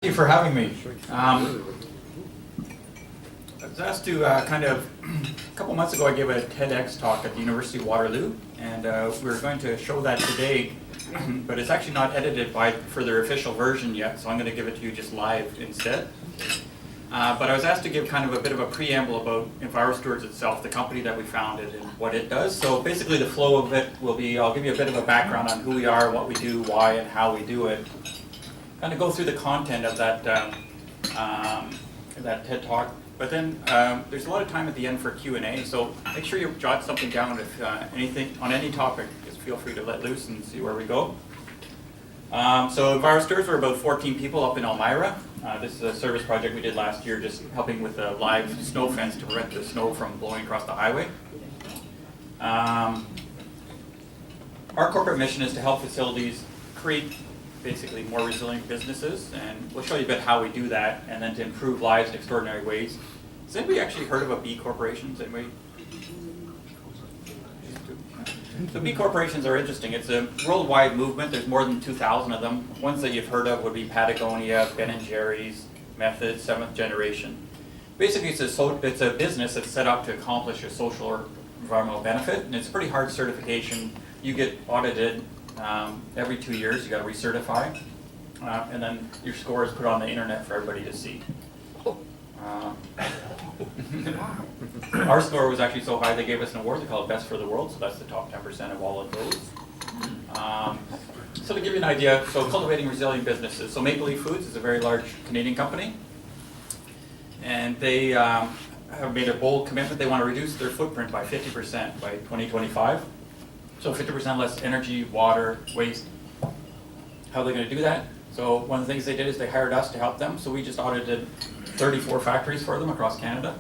Thank you for having me. I was asked to a couple months ago I gave a TEDx talk at the University of Waterloo, and we were going to show that today, but it's actually not edited for their official version yet, so I'm going to give it to you just live instead. But I was asked to give kind of a bit of a preamble about Enviro-Stewards itself, the company that we founded and what it does. So basically the flow of it will be, I'll give you a bit of a background on who we are, what we do, why, and how we do it. Kind of go through the content of that TED Talk, but then there's a lot of time at the end for Q&A, so make sure you jot something down if anything on any topic. Just feel free to let loose and see where we go. So Enviro-Stewards, we're about 14 people up in Elmira. This is a service project we did last year, just helping with a live snow fence to prevent the snow from blowing across the highway. Our corporate mission is to help facilities create basically more resilient businesses, and we'll show you a bit how we do that, and then to improve lives in extraordinary ways. Has anybody actually heard of a B corporation? Anybody? So B corporations are interesting. It's a worldwide movement. There's more than 2,000 of them. Ones that you've heard of would be Patagonia, Ben & Jerry's, Method, Seventh Generation. Basically, it's a business that's set up to accomplish a social or environmental benefit, and it's a pretty hard certification. You get audited every 2 years. You got to recertify, and then your score is put on the internet for everybody to see. Our score was actually so high they gave us an award. They call it Best for the World, so that's the top 10% of all of those. So to give you an idea, so cultivating resilient businesses. So Maple Leaf Foods is a very large Canadian company, and they have made a bold commitment. They want to reduce their footprint by 50% by 2025. So 50% less energy, water, waste. How are they going to do that? So one of the things they did is they hired us to help them. So we just audited 34 factories for them across Canada.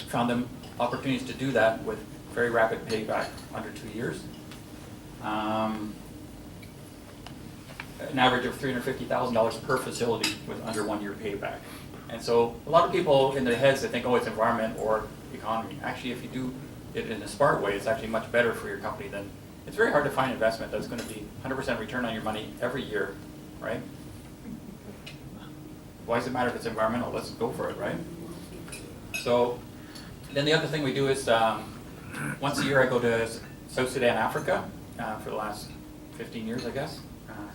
Found them opportunities to do that with very rapid payback, under 2 years. An average of $350,000 per facility with under 1 year payback. And so a lot of people in their heads, they think, oh, it's environment or economy. Actually, if you do it in a smart way, it's actually much better for your company than, it's very hard to find investment that's going to be 100% return on your money every year, right? Why does it matter if it's environmental? Let's go for it, right? So then the other thing we do is once a year I go to South Sudan, Africa for the last 15 years, I guess,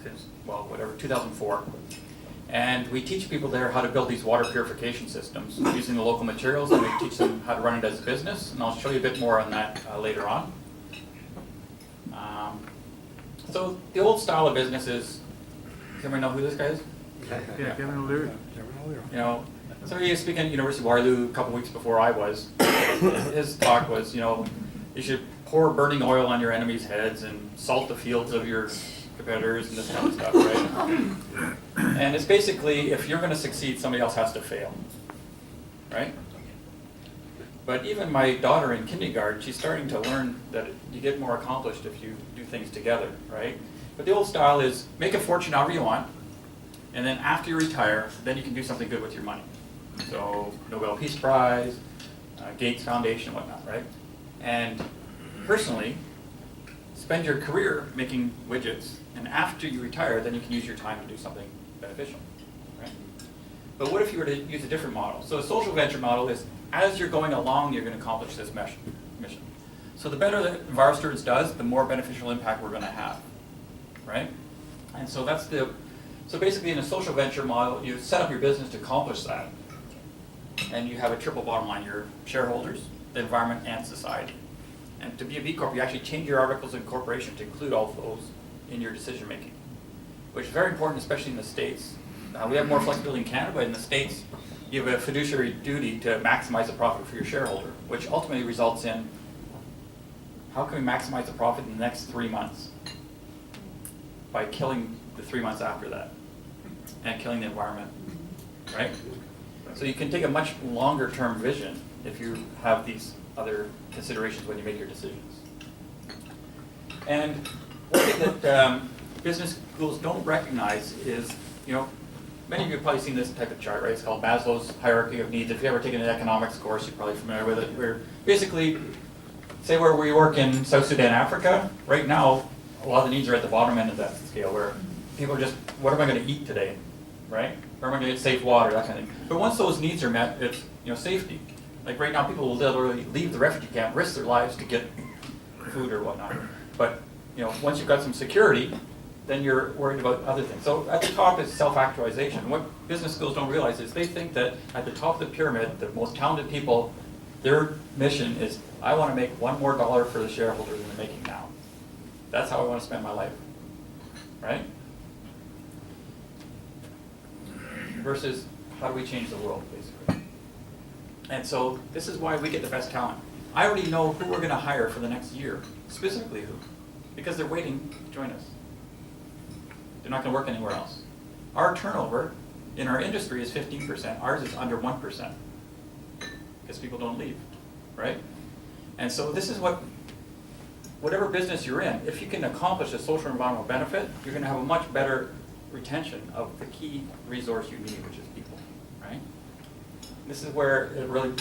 since, well, whatever, 2004. And we teach people there how to build these water purification systems using the local materials, and we teach them how to run it as a business, and I'll show you a bit more on that later on. So the old style of business is, does everyone know who this guy is? Yeah, Kevin O'Leary. You know, somebody was speaking at University of Waterloo a couple weeks before I was. His talk was, you know, you should pour burning oil on your enemies' heads and salt the fields of your competitors and this kind of stuff, right? And it's basically, if you're going to succeed, somebody else has to fail, right? But even my daughter in kindergarten, she's starting to learn that you get more accomplished if you do things together, right? But the old style is make a fortune however you want, and then after you retire, then you can do something good with your money. So Nobel Peace Prize, Gates Foundation, whatnot, right? And personally, spend your career making widgets, and after you retire, then you can use your time to do something beneficial, right? But what if you were to use a different model? So a social venture model is, as you're going along, you're going to accomplish this mission. So the better that Enviro-Stewards does, the more beneficial impact we're going to have, right? And so that's so basically in a social venture model, you set up your business to accomplish that, and you have a triple bottom line: your shareholders, the environment, and society. And to be a B Corp, you actually change your articles of incorporation to include all of those in your decision making, which is very important, especially in the States. We have more flexibility in Canada, but in the States, you have a fiduciary duty to maximize the profit for your shareholder, which ultimately results in, how can we maximize the profit in the next 3 months? By killing the 3 months after that, and killing the environment, right? So you can take a much longer term vision if you have these other considerations when you make your decisions. And one thing that business schools don't recognize is, you know, many of you have probably seen this type of chart, right? It's called Maslow's hierarchy of needs. If you've ever taken an economics course, you're probably familiar with it. Where basically, say where we work in South Sudan, Africa, right now, a lot of the needs are at the bottom end of that scale, where people are just, what am I going to eat today, right? Or am I going to get safe water, that kind of thing. But once those needs are met, it's safety. Like right now, people will literally leave the refugee camp, risk their lives to get food or whatnot. But once you've got some security, then you're worried about other things. So at the top is self-actualization. What business schools don't realize is they think that at the top of the pyramid, the most talented people, their mission is, I want to make $1 more for the shareholders than they're making now. That's how I want to spend my life, right? Versus how do we change the world, basically. And so this is why we get the best talent. I already know who we're going to hire for the next year, specifically who, because they're waiting to join us. They're not going to work anywhere else. Our turnover in our industry is 15%. Ours is under 1% because people don't leave, right? And so this is whatever business you're in, if you can accomplish a social and environmental benefit, you're going to have a much better retention of the key resource you need, which is people, right? This is where it really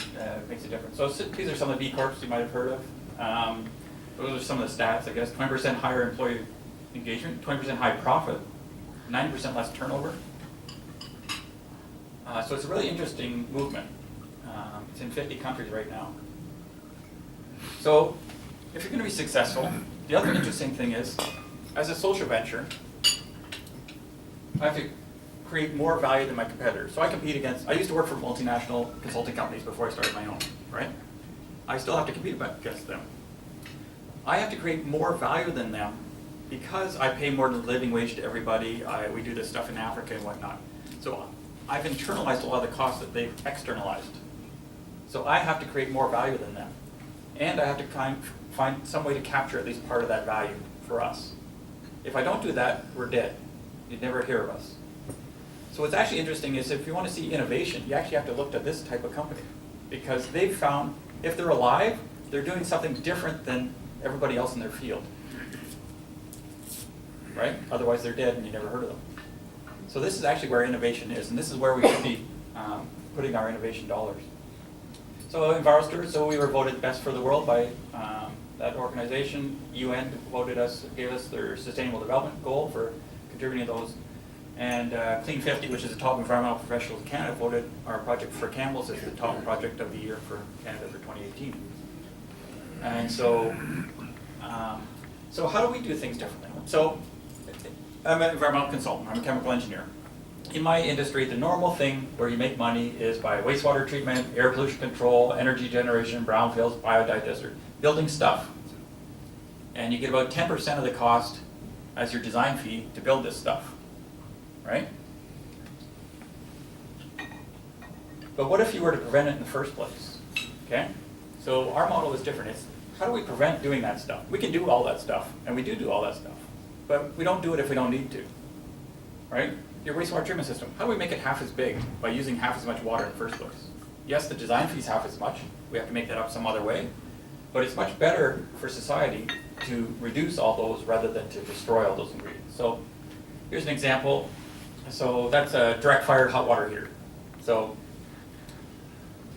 makes a difference. So these are some of the B Corps you might have heard of. Those are some of the stats, I guess. 20% higher employee engagement, 20% high profit, 90% less turnover. So it's a really interesting movement. It's in 50 countries right now. So if you're going to be successful, the other interesting thing is, as a social venture, I have to create more value than my competitors. So I compete against, I used to work for multinational consulting companies before I started my own, right? I still have to compete against them. I have to create more value than them because I pay more than the living wage to everybody. We do this stuff in Africa and whatnot. So I've internalized a lot of the costs that they've externalized. So I have to create more value than them. And I have to find some way to capture at least part of that value for us. If I don't do that, we're dead. You'd never hear of us. So what's actually interesting is if you want to see innovation, you actually have to look at this type of company. Because they've found, if they're alive, they're doing something different than everybody else in their field. Right? Otherwise they're dead and you never heard of them. So this is actually where innovation is, and this is where we should be putting our innovation dollars. So Enviro-Stewards, so we were voted best for the world by that organization. UN gave us their sustainable development goal for contributing to those. And Clean 50, which is the top environmental professionals in Canada, voted our project for Campbell's as the top project of the year for Canada for 2018. And so, so how do we do things differently? So I'm an environmental consultant. I'm a chemical engineer. In my industry, the normal thing where you make money is by wastewater treatment, air pollution control, energy generation, brownfields, biodiversity, building stuff. And you get about 10% of the cost as your design fee to build this stuff, right? But what if you were to prevent it in the first place, okay? So our model is different. It's how do we prevent doing that stuff? We can do all that stuff, and we do all that stuff. But we don't do it if we don't need to, right? Your wastewater treatment system, how do we make it half as big by using half as much water in the first place? Yes, the design fee is half as much. We have to make that up some other way. But it's much better for society to reduce all those rather than to destroy all those ingredients. So here's an example. So that's a direct fired hot water heater. So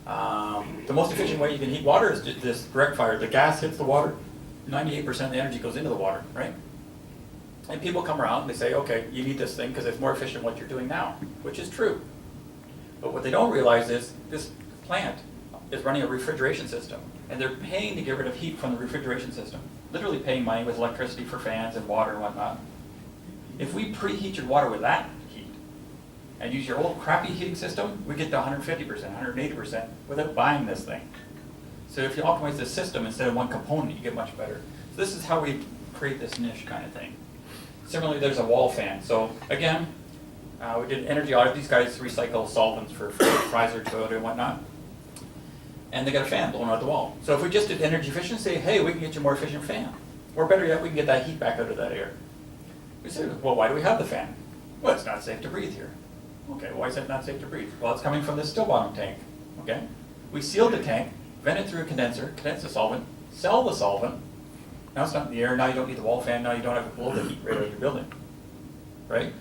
the most efficient way you can heat water is this direct fire. The gas hits the water, 98% of the energy goes into the water, right? And people come around and they say, okay, you need this thing because it's more efficient than what you're doing now, which is true. But what they don't realize is this plant is running a refrigeration system, and they're paying to get rid of heat from the refrigeration system, literally paying money with electricity for fans and water and whatnot. If we preheat your water with that heat and use your old crappy heating system, we get to 150%, 180% without buying this thing. So if you optimize the system instead of one component, you get much better. So this is how we create this niche kind of thing. Similarly, there's a wall fan. So again, we did energy audit. These guys recycle solvents for Chrysler, Toyota, and whatnot. And they got a fan blowing out the wall. So if we just did energy efficiency, hey, we can get you a more efficient fan. Or better yet, we can get that heat back out of that air. We said, well, why do we have the fan? Well, it's not safe to breathe here. Okay, why is it not safe to breathe? Well, it's coming from this still bottom tank. Okay? We sealed the tank, vent it through a condenser, condense the solvent, sell the solvent. Now it's not in the air, now you don't need the wall fan, now you don't have to blow the heat right out of your building. Right?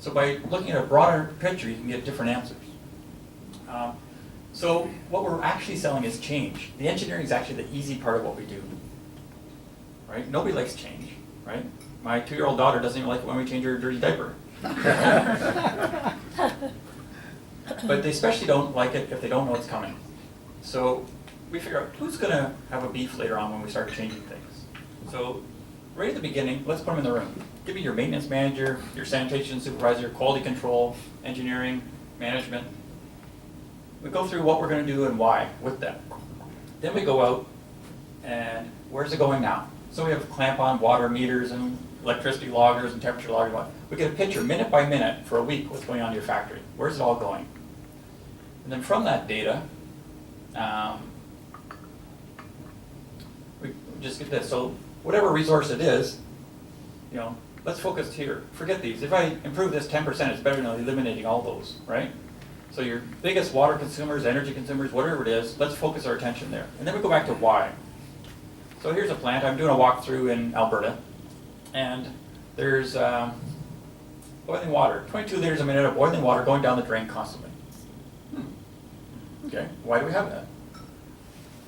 So by looking at a broader picture, you can get different answers. So what we're actually selling is change. The engineering is actually the easy part of what we do. Right? Nobody likes change, right? My 2-year-old daughter doesn't even like it when we change her dirty diaper. But they especially don't like it if they don't know it's coming. So we figure out who's going to have a beef later on when we start changing things. So right at the beginning, let's put them in the room. Give me your maintenance manager, your sanitation supervisor, quality control, engineering, management. We go through what we're going to do and why with them. Then we go out and where's it going now? So we have clamp-on water meters and electricity loggers and temperature loggers. We get a picture minute by minute for a week what's going on in your factory. Where's it all going? And then from that data, we just get this. So whatever resource it is, let's focus here. Forget these. If I improve this 10%, it's better than eliminating all those, right? So your biggest water consumers, energy consumers, whatever it is, let's focus our attention there. And then we go back to why. So here's a plant. I'm doing a walkthrough in Alberta, and there's boiling water, 22 liters a minute of boiling water going down the drain constantly. Okay, why do we have that?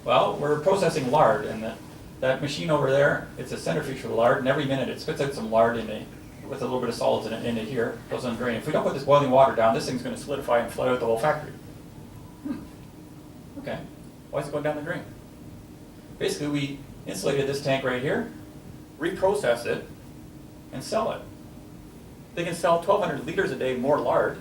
Well, we're processing lard, and that machine over there, it's a centrifuge for the lard, and every minute it spits out some lard with a little bit of solids in it here, goes on the drain. If we don't put this boiling water down, this thing's going to solidify and flood out the whole factory. Okay, why is it going down the drain? Basically, we insulated this tank right here, reprocess it, and sell it. They can sell 1,200 liters a day more lard.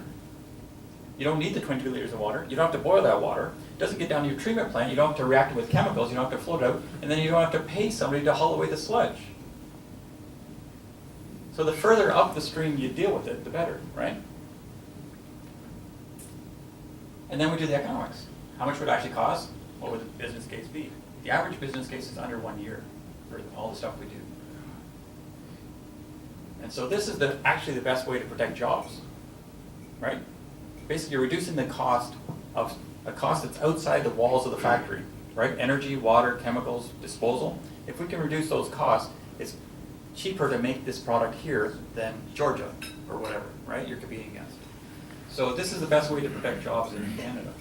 You don't need the 22 liters of water. You don't have to boil that water. It doesn't get down to your treatment plant. You don't have to react it with chemicals. You don't have to float it out. And then you don't have to pay somebody to haul away the sludge. So the further up the stream you deal with it, the better, right? And then we do the economics. How much would it actually cost? What would the business case be? The average business case is under 1 year for all the stuff we do. And so this is actually the best way to protect jobs, right? Basically, you're reducing the cost of a cost that's outside the walls of the factory, right? Energy, water, chemicals, disposal. If we can reduce those costs, it's cheaper to make this product here than Georgia or whatever, right? You're competing against. So this is the best way to protect jobs in Canada.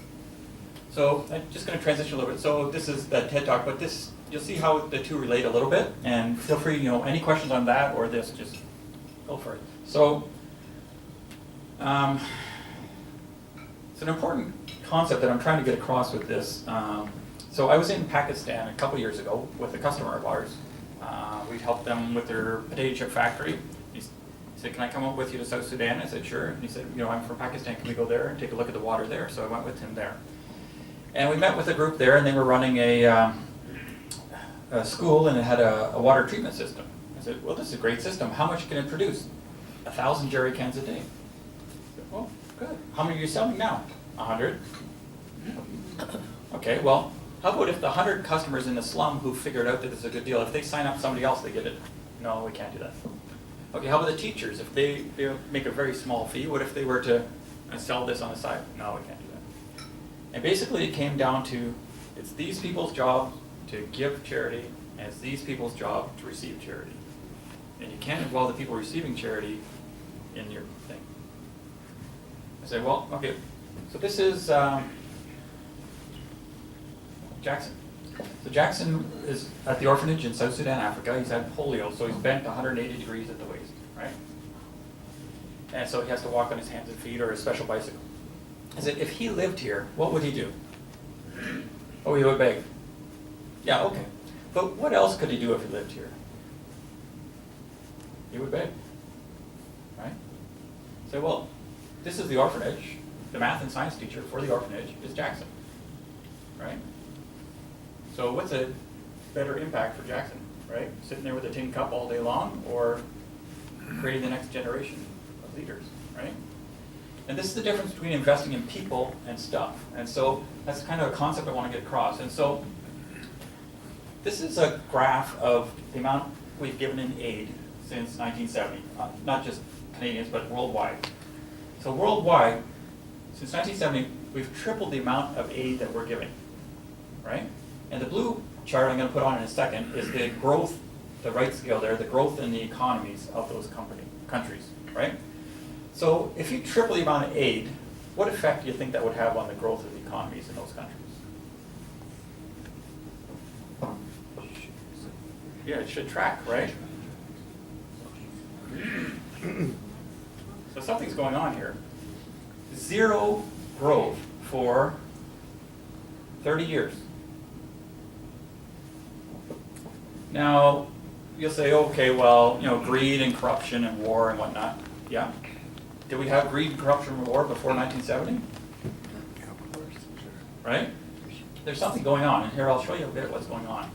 So I'm just going to transition a little bit. So this is the TED Talk, but you'll see how the two relate a little bit. And feel free, any questions on that or this, just go for it. So it's an important concept that I'm trying to get across with this. So I was in Pakistan a couple years ago with a customer of ours. We'd helped them with their potato chip factory. He said, can I come up with you to South Sudan? I said, sure. And he said, I'm from Pakistan. Can we go there and take a look at the water there? So I went with him there. And we met with a group there, and they were running a school, and it had a water treatment system. I said, well, this is a great system. How much can it produce? 1,000 jerry cans a day. I said, well, good. How many are you selling now? 100. Okay, well, how about if the 100 customers in the slum who figured out that this is a good deal, if they sign up somebody else, they get it? No, we can't do that. Okay, how about the teachers? If they make a very small fee, what if they were to sell this on the side? No, we can't do that. And basically it came down to, it's these people's job to give charity, and it's these people's job to receive charity. And you can't involve the people receiving charity in your thing. I say, well, okay, so this is Jackson. So Jackson is at the orphanage in South Sudan, Africa. He's had polio, so he's bent 180 degrees at the waist, right? And so he has to walk on his hands and feet or a special bicycle. I said, if he lived here, what would he do? Oh, he would beg. Yeah, okay. But what else could he do if he lived here? He would beg, right? So, well, this is the orphanage. The math and science teacher for the orphanage is Jackson, right? So what's a better impact for Jackson, right? Sitting there with a tin cup all day long, or creating the next generation of leaders, right? And this is the difference between investing in people and stuff. And so that's kind of a concept I want to get across. And so this is a graph of the amount we've given in aid since 1970, not just Canadians, but worldwide. So worldwide, since 1970, we've tripled the amount of aid that we're giving, right? And the blue chart I'm going to put on in a second is the growth, the right scale there, the growth in the economies of those countries, right? So if you triple the amount of aid, what effect do you think that would have on the growth of the economies in those countries? Yeah, it should track, right? So something's going on here. Zero growth for 30 years. Now, you'll say, okay, well, greed and corruption and war and whatnot. Yeah. Did we have greed, corruption, and war before 1970? Right? There's something going on, and here I'll show you a bit what's going on.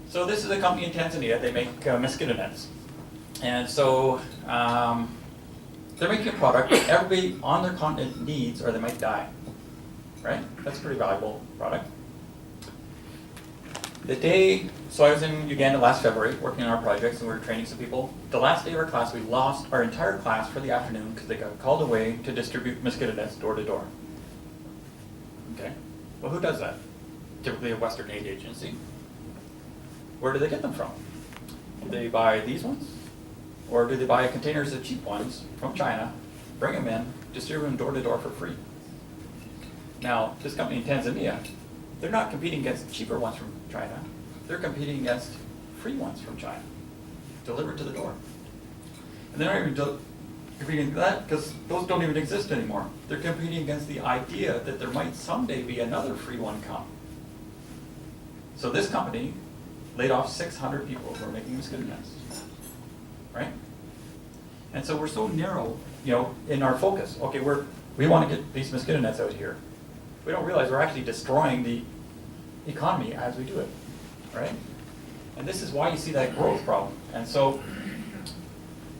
So this is a company in Tanzania. They make mosquito nets. And so they're making a product that everybody on their continent needs or they might die. Right? That's a pretty valuable product. So I was in Uganda last February working on our projects and we were training some people. The last day of our class, we lost our entire class for the afternoon because they got called away to distribute mosquito nets door to door. Okay? Well, who does that? Typically a Western aid agency. Where do they get them from? Do they buy these ones? Or do they buy containers of cheap ones from China, bring them in, distribute them door to door for free? Now, this company in Tanzania, they're not competing against cheaper ones from China. They're competing against free ones from China, delivered to the door. And they're not even competing against that because those don't even exist anymore. They're competing against the idea that there might someday be another free one come. So this company laid off 600 people who are making mosquito nets, right? And so we're so narrow, in our focus. Okay, we want to get these mosquito nets out here. We don't realize we're actually destroying the economy as we do it, right? And this is why you see that growth problem. And so,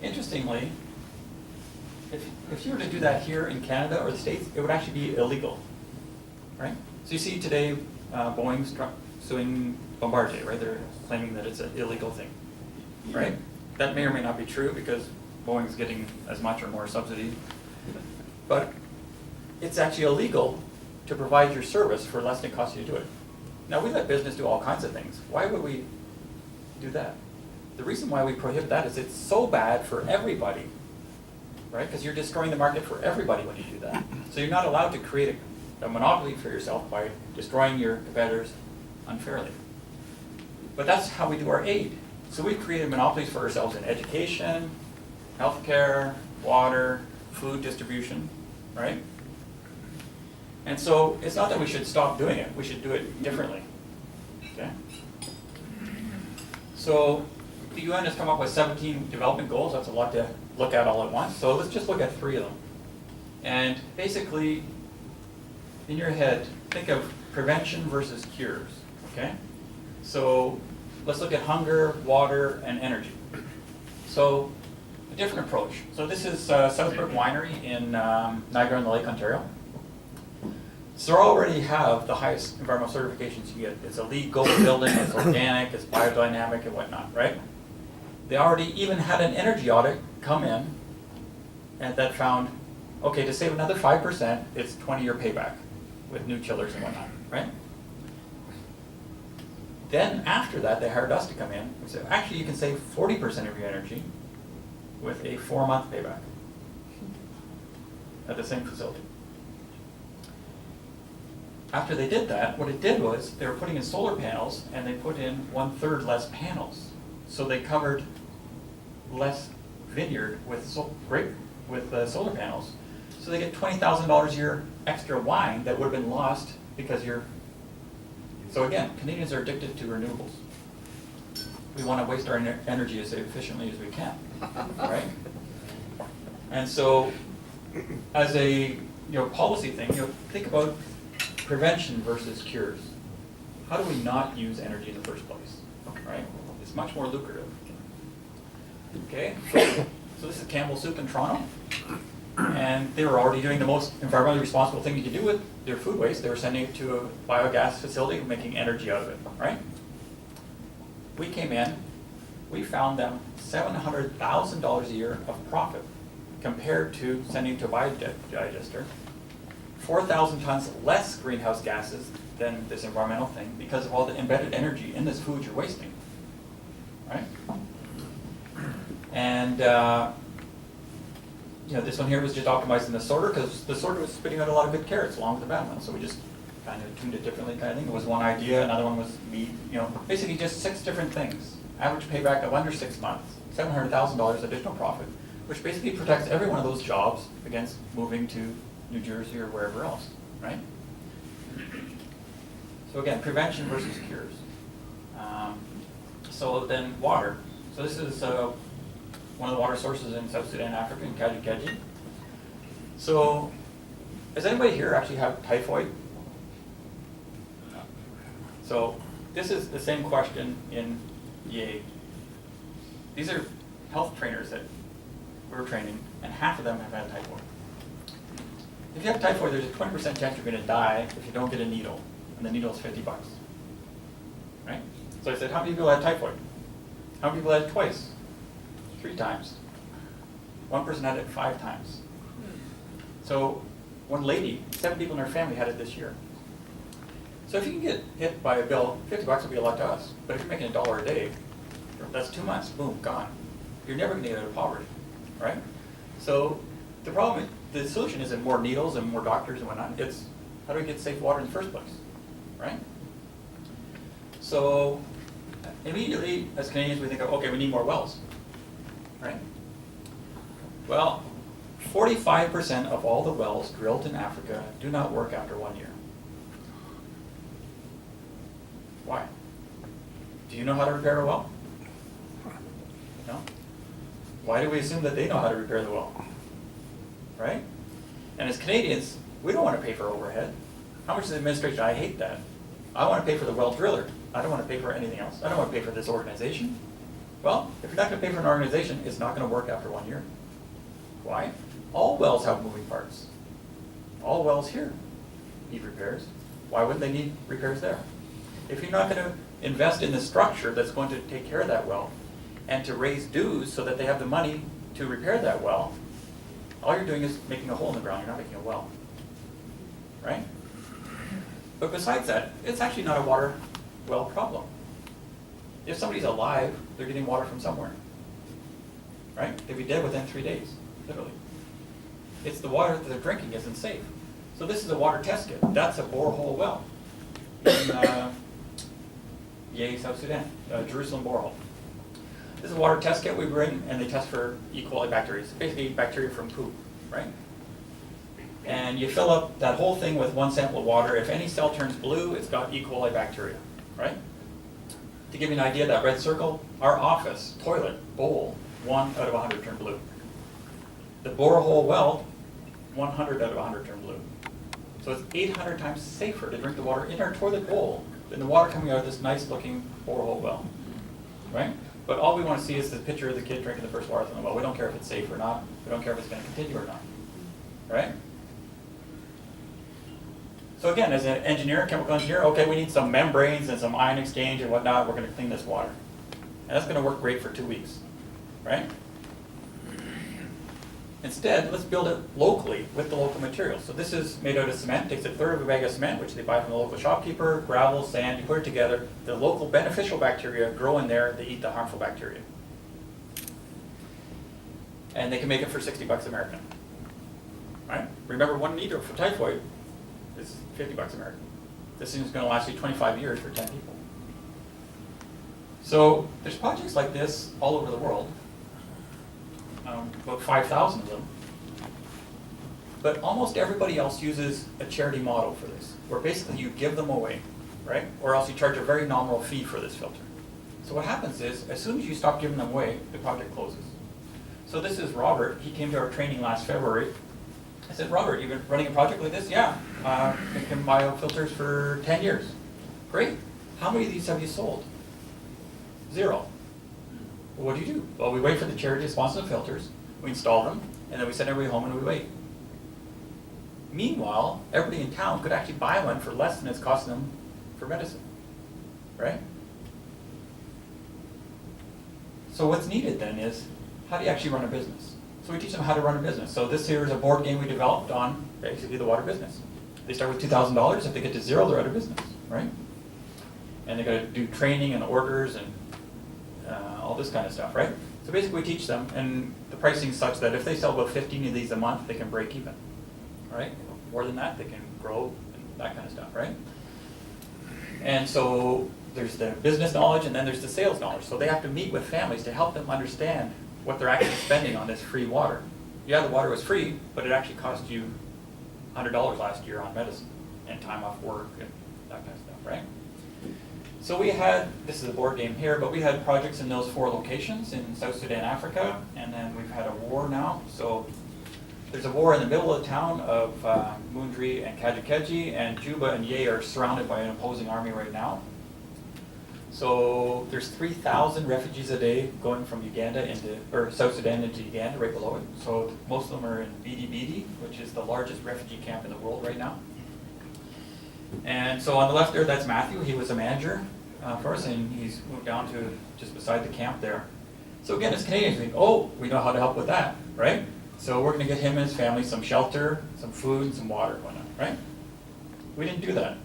interestingly, if you were to do that here in Canada or the States, it would actually be illegal, right? So you see today, Boeing's suing Bombardier, right? They're claiming that it's an illegal thing, right? That may or may not be true because Boeing's getting as much or more subsidy, but it's actually illegal to provide your service for less than it costs you to do it. Now, we let business do all kinds of things. Why would we do that? The reason why we prohibit that is it's so bad for everybody, right? Because you're destroying the market for everybody when you do that. So you're not allowed to create a monopoly for yourself by destroying your competitors unfairly. But that's how we do our aid. So we've created monopolies for ourselves in education, healthcare, water, food distribution, right? And so it's not that we should stop doing it, we should do it differently, okay? So the UN has come up with 17 development goals. That's a lot to look at all at once. So let's just look at 3 of them. And basically, in your head, think of prevention versus cures, okay? So let's look at hunger, water, and energy. So a different approach. So this is Southbrook Winery in Niagara-on-the-Lake, Ontario. So they already have the highest environmental certifications you get. It's a LEED Gold building, it's organic, it's biodynamic, and whatnot, right? They already even had an energy audit come in and that found, okay, to save another 5%, it's 20-year payback with new chillers and whatnot, right? Then after that, they hired us to come in and say, actually, you can save 40% of your energy with a 4-month payback at the same facility. After they did that, what it did was they were putting in solar panels and they put in 1/3 less panels. So they covered less vineyard with solar panels. So they get $20,000 a year extra wine that would have been lost because so again, Canadians are addicted to renewables. We want to waste our energy as efficiently as we can, right? And so as a policy thing, think about prevention versus cures. How do we not use energy in the first place, right? It's much more lucrative. Okay, so this is Campbell Soup in Toronto, and they were already doing the most environmentally responsible thing you could do with their food waste. They were sending it to a biogas facility, making energy out of it, right? We came in, we found them $700,000 a year of profit compared to sending it to a biodigester. 4,000 tons less greenhouse gases than this environmental thing because of all the embedded energy in this food you're wasting, right? And this one here was just optimizing the sorter because the sorter was spitting out a lot of good carrots along with the bad ones. So we just kind of tuned it differently, kind of thing. It was one idea, another one was meat, basically just 6 different things. Average payback of under 6 months, $700,000 additional profit, which basically protects every one of those jobs against moving to New Jersey or wherever else, right? So again, prevention versus cures. So then water. So this is one of the water sources in South Sudan, Africa, in Kaji. So does anybody here actually have typhoid? No. So this is the same question in EA. These are health trainers that we're training, and half of them have had typhoid. If you have typhoid, there's a 20% chance you're going to die if you don't get a needle, and the needle is $50. Right? So I said, how many people had typhoid? How many people had it twice? 3 times. One person had it 5 times. So one lady, 7 people in her family had it this year. So if you can get hit by a bill, $50 will be a lot to us. But if you're making $1 a day, that's 2 months, boom, gone. You're never going to get out of poverty, right? So the problem, the solution isn't more needles and more doctors and whatnot. It's how do we get safe water in the first place, right? So immediately, as Canadians, we think, okay, we need more wells, right? Well, 45% of all the wells drilled in Africa do not work after 1 year. Why? Do you know how to repair a well? No? Why do we assume that they know how to repair the well? Right? And as Canadians, we don't want to pay for overhead. How much is the administration? I hate that. I want to pay for the well driller. I don't want to pay for anything else. I don't want to pay for this organization. Well, if you're not going to pay for an organization, it's not going to work after 1 year. Why? All wells have moving parts. All wells here need repairs. Why wouldn't they need repairs there? If you're not going to invest in the structure that's going to take care of that well and to raise dues so that they have the money to repair that well, all you're doing is making a hole in the ground. You're not making a well. Right? But besides that, it's actually not a water well problem. If somebody's alive, they're getting water from somewhere. Right? They'd be dead within 3 days, literally. It's the water that they're drinking isn't safe. So this is a water test kit. That's a borehole well in Yei, South Sudan, Jerusalem borehole. This is a water test kit we bring, and they test for E. coli bacteria. It's basically bacteria from poop, right? And you fill up that whole thing with 1 sample of water. If any cell turns blue, it's got E. coli bacteria, right? To give you an idea, that red circle, our office, toilet, bowl, 1 out of 100 turn blue. The borehole well, 100 out of 100 turn blue. So it's 800 times safer to drink the water in our toilet bowl than the water coming out of this nice looking borehole well, right? But all we want to see is the picture of the kid drinking the first water from the well. We don't care if it's safe or not. We don't care if it's going to continue or not, right? So again, as an engineer, chemical engineer, okay, we need some membranes and some ion exchange and whatnot. We're going to clean this water. And that's going to work great for 2 weeks, right? Instead, let's build it locally with the local materials. So this is made out of cement. Takes a third of a bag of cement, which they buy from the local shopkeeper, gravel, sand. You put it together. The local beneficial bacteria grow in there. They eat the harmful bacteria. And they can make it for $60 American. Right? Remember, 1 needle for typhoid is $50 American. This thing is going to last you 25 years for 10 people. So there's projects like this all over the world. About 5,000 of them. But almost everybody else uses a charity model for this, where basically you give them away, right? Or else you charge a very nominal fee for this filter. So what happens is, as soon as you stop giving them away, the project closes. So this is Robert. He came to our training last February. I said, Robert, you've been running a project like this? Yeah, making biofilters for 10 years. Great. How many of these have you sold? 0. Well, what do you do? Well, we wait for the charity to sponsor the filters, we install them, and then we send everybody home and we wait. Meanwhile, everybody in town could actually buy one for less than it's costing them for medicine, right? So what's needed then is, how do you actually run a business? So we teach them how to run a business. So this here is a board game we developed on basically the water business. They start with $2,000. If they get to 0, they're out of business, right? And they got to do training and orders and all this kind of stuff, right? So basically we teach them, and the pricing is such that if they sell about 15 of these a month, they can break even, right? More than that, they can grow and that kind of stuff, right? And so there's the business knowledge, and then there's the sales knowledge. So they have to meet with families to help them understand what they're actually spending on this free water. Yeah, the water was free, but it actually cost you $100 last year on medicine and time off work and that kind of stuff, right? So we had, this is a board game here, but we had projects in those 4 locations in South Sudan, Africa, and then we've had a war now. So there's a war in the middle of the town of Mundri and Kajukeji, and Juba and Ye are surrounded by an opposing army right now. So there's 3,000 refugees a day going from Uganda into, or South Sudan into Uganda, right below it. So most of them are in Bidi Bidi, which is the largest refugee camp in the world right now. And so on the left there, that's Matthew. He was a manager for us, and he's moved down to just beside the camp there. So again, as Canadians, we think, oh, we know how to help with that, right? So we're going to get him and his family some shelter, some food, and some water, whatnot, right? We didn't do that.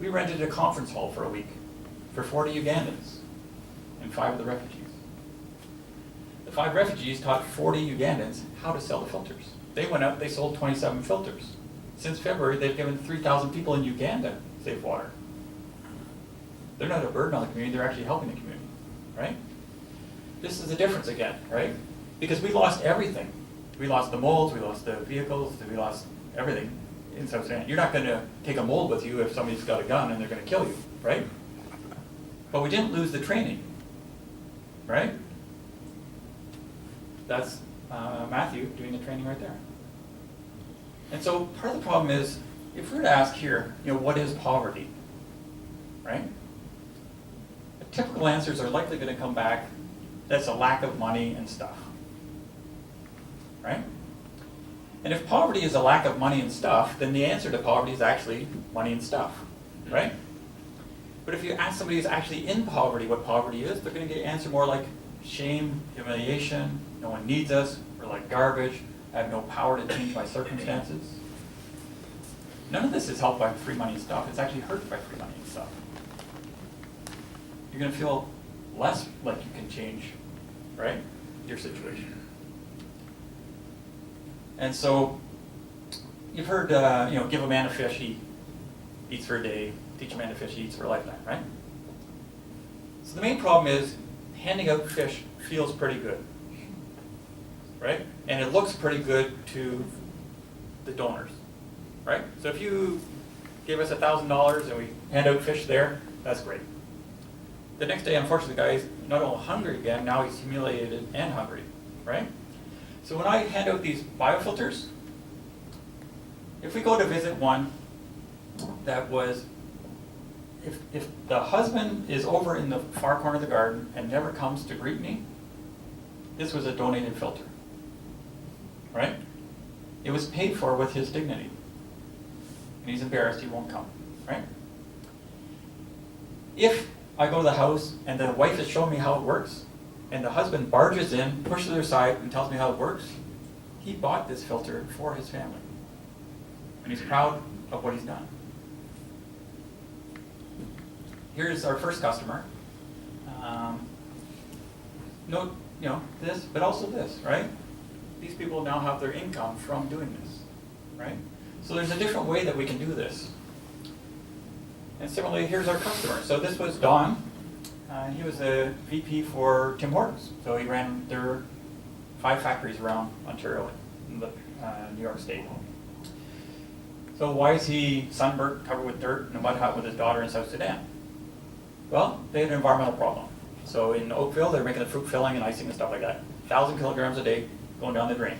We rented a conference hall for a week for 40 Ugandans and 5 of the refugees. The 5 refugees taught 40 Ugandans how to sell the filters. They went out, they sold 27 filters. Since February, they've given 3,000 people in Uganda safe water. They're not a burden on the community, they're actually helping the community, right? This is the difference again, right? Because we lost everything. We lost the molds, we lost the vehicles, we lost everything in South Sudan. You're not going to take a mold with you if somebody's got a gun and they're going to kill you, right? But we didn't lose the training, right? That's Matthew doing the training right there. And so part of the problem is, if we were to ask here, what is poverty, right? The typical answers are likely going to come back, that's a lack of money and stuff, right? And if poverty is a lack of money and stuff, then the answer to poverty is actually money and stuff, right? But if you ask somebody who's actually in poverty what poverty is, they're going to get an answer more like shame, humiliation, no one needs us, we're like garbage, I have no power to change my circumstances. None of this is helped by free money and stuff, it's actually hurt by free money and stuff. You're going to feel less like you can change, right, your situation. And so, you've heard, give a man a fish, he eats for a day, teach a man to fish, he eats for a lifetime, right? So the main problem is, handing out fish feels pretty good, right? And it looks pretty good to the donors, right? So if you gave us $1,000 and we hand out fish there, that's great. The next day, unfortunately, the guy is not only hungry again, now he's humiliated and hungry, right? So when I hand out these biofilters, if we go to visit one that was, if the husband is over in the far corner of the garden and never comes to greet me, this was a donated filter, right? It was paid for with his dignity. And he's embarrassed, he won't come, right? If I go to the house and the wife is showing me how it works, and the husband barges in, pushes it aside, and tells me how it works, he bought this filter for his family. And he's proud of what he's done. Here's our first customer. Note, this, but also this, right? These people now have their income from doing this, right? So there's a different way that we can do this. And similarly, here's our customer. So this was Don. He was a VP for Tim Hortons. So he ran their 5 factories around Ontario and New York State. So why is he sunburnt, covered with dirt, in a mud hut with his daughter in South Sudan? Well, they had an environmental problem. So in Oakville, they're making the fruit filling and icing and stuff like that. 1,000 kilograms a day going down the drain.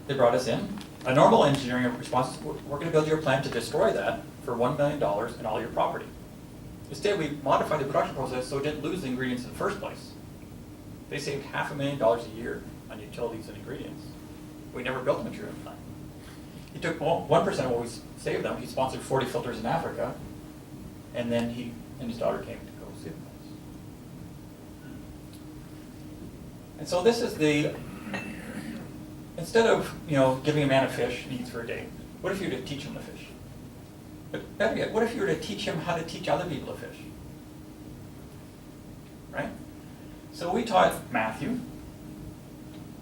They brought us in. A normal engineering response is, we're going to build your plant to destroy that for $1 million and all your property. Instead, we modified the production process so it didn't lose the ingredients in the first place. They saved $500,000 a year on utilities and ingredients. We never built a material plant. He took 1% of what we saved them. He sponsored 40 filters in Africa, and then he and his daughter came to go see them. And so this is the, instead of giving a man a fish he eats for a day, what if you were to teach him to fish? But better yet, what if you were to teach him how to teach other people to fish? Right? So we taught Matthew,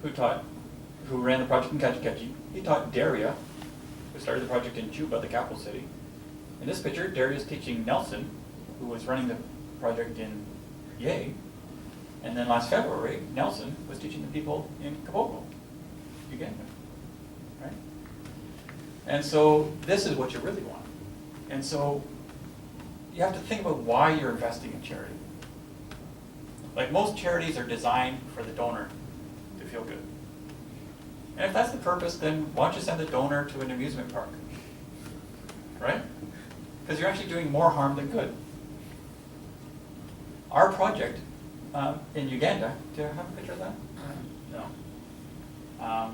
who ran the project in Kajukeji. He taught Daria, who started the project in Juba, the capital city. In this picture, Daria is teaching Nelson, who was running the project in Ye. And then last February, Nelson was teaching the people in Kaboko, Uganda. Right? And so this is what you really want. And so you have to think about why you're investing in charity. Like most charities are designed for the donor to feel good. And if that's the purpose, then why don't you send the donor to an amusement park? Right? Because you're actually doing more harm than good. Our project in Uganda, do you have a picture of that? No.